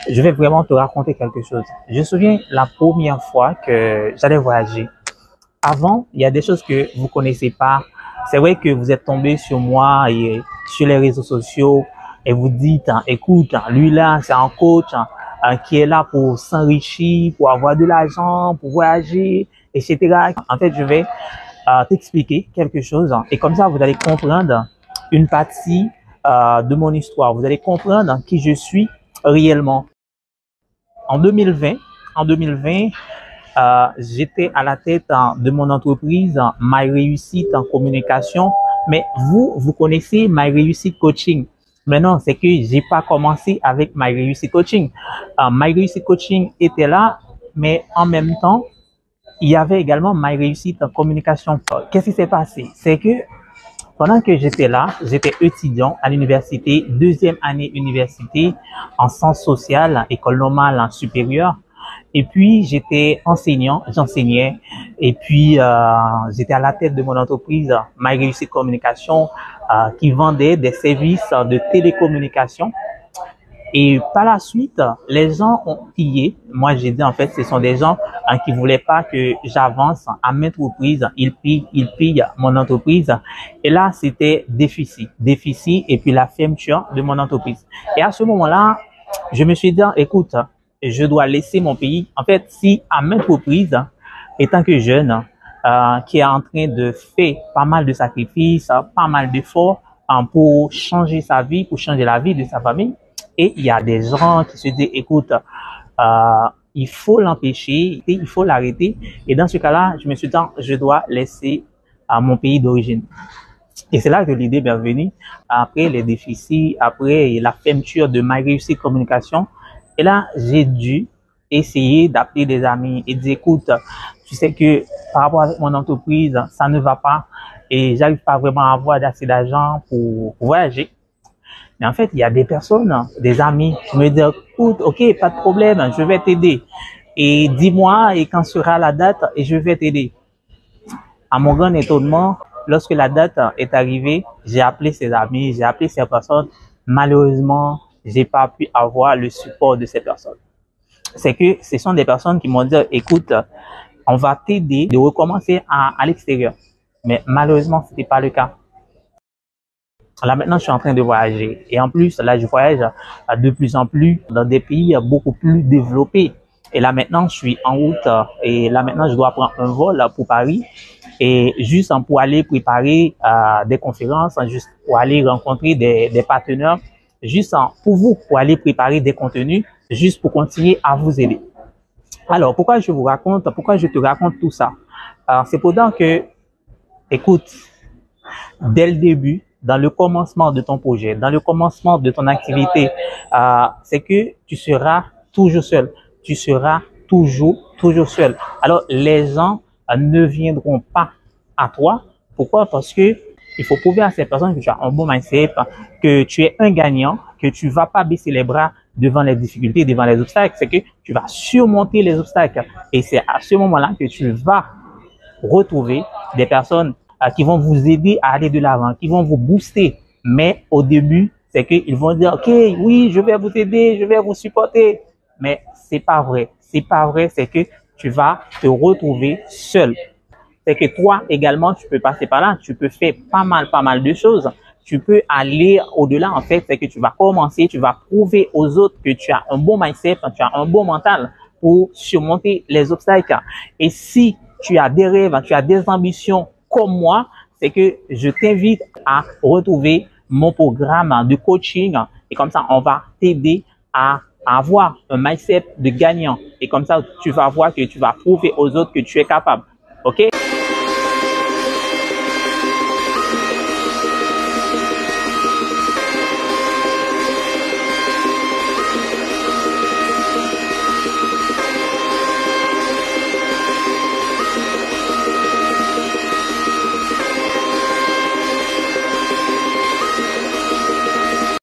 je vais vraiment te raconter quelque chose. Je me souviens la première fois que j'allais voyager. Avant, il y a des choses que vous connaissez pas. C'est vrai que vous êtes tombé sur moi et sur les réseaux sociaux et vous dites, écoute, lui là, c'est un coach qui est là pour s'enrichir, pour avoir de l'argent, pour voyager, etc. En fait, je vais t'expliquer quelque chose et comme ça, vous allez comprendre une partie de mon histoire. Vous allez comprendre qui je suis réellement. En 2020, j'étais à la tête de mon entreprise My Réussite en communication. Mais vous connaissez My Réussite Coaching. Mais non, c'est que j'ai pas commencé avec My Réussite Coaching. My Réussite Coaching était là, mais en même temps, il y avait également My Réussite en communication. Qu'est-ce qui s'est passé? C'est que pendant que j'étais là, j'étais étudiant à l'université, deuxième année université en sciences sociales, école normale supérieure. Et puis, j'étais enseignant, j'enseignais. Et puis, j'étais à la tête de mon entreprise, My Réussite Communication, qui vendait des services de télécommunication. Et par la suite, les gens ont pillé. Moi, j'ai dit, en fait, ce sont des gens qui voulaient pas que j'avance à maintes reprises. Ils pillent mon entreprise. Et là, c'était déficit et puis la fermeture de mon entreprise. Et à ce moment-là, je me suis dit, écoute, je dois laisser mon pays. En fait, si à maintes reprises, étant que jeune, qui est en train de faire pas mal de sacrifices, pas mal d'efforts pour changer sa vie, pour changer la vie de sa famille, et il y a des gens qui se disent, écoute, il faut l'empêcher, il faut l'arrêter. Et dans ce cas-là, je me suis dit, je dois laisser mon pays d'origine. Et c'est là que l'idée m'est venue, après les déficits, après la fermeture de My Réussite Communication. Et là, j'ai dû essayer d'appeler des amis et dire, écoute, tu sais que par rapport à mon entreprise, ça ne va pas et j'arrive pas vraiment à avoir assez d'argent pour voyager. Mais en fait, il y a des personnes, des amis qui me disent, écoute, ok, pas de problème, je vais t'aider. Et dis-moi, et quand sera la date, et je vais t'aider. À mon grand étonnement, lorsque la date est arrivée, j'ai appelé ces amis, j'ai appelé ces personnes. Malheureusement, j'ai pas pu avoir le support de ces personnes. C'est que ce sont des personnes qui m'ont dit, écoute, on va t'aider de recommencer à l'extérieur. Mais malheureusement, c'était pas le cas. Là, maintenant, je suis en train de voyager. Et en plus, là, je voyage de plus en plus dans des pays beaucoup plus développés. Et là, maintenant, je suis en route. Et là, maintenant, je dois prendre un vol pour Paris. Et juste pour aller préparer des conférences, juste pour aller rencontrer des partenaires, juste pour vous, pour aller préparer des contenus, juste pour continuer à vous aider. Alors, pourquoi je te raconte tout ça? C'est pour dire que, écoute, dès le début, dans le commencement de ton projet, dans le commencement de ton activité, c'est que tu seras toujours seul. Tu seras toujours seul. Alors, les gens ne viendront pas à toi. Pourquoi? Parce que il faut prouver à ces personnes que tu as un bon mindset, que tu es un gagnant, que tu vas pas baisser les bras devant les difficultés, devant les obstacles. C'est que tu vas surmonter les obstacles. Et c'est à ce moment-là que tu vas retrouver des personnes qui vont vous aider à aller de l'avant, qui vont vous booster. Mais au début, c'est qu'ils vont dire, OK, oui, je vais vous aider, je vais vous supporter. Mais c'est pas vrai. C'est pas vrai, c'est que tu vas te retrouver seul. C'est que toi également, tu peux passer par là, tu peux faire pas mal de choses. Tu peux aller au-delà, en fait, c'est que tu vas commencer, tu vas prouver aux autres que tu as un bon mindset, tu as un bon mental pour surmonter les obstacles. Et si tu as des rêves, tu as des ambitions comme moi, c'est que je t'invite à retrouver mon programme de coaching et comme ça, on va t'aider à avoir un mindset de gagnant et comme ça, tu vas voir que tu vas prouver aux autres que tu es capable. OK?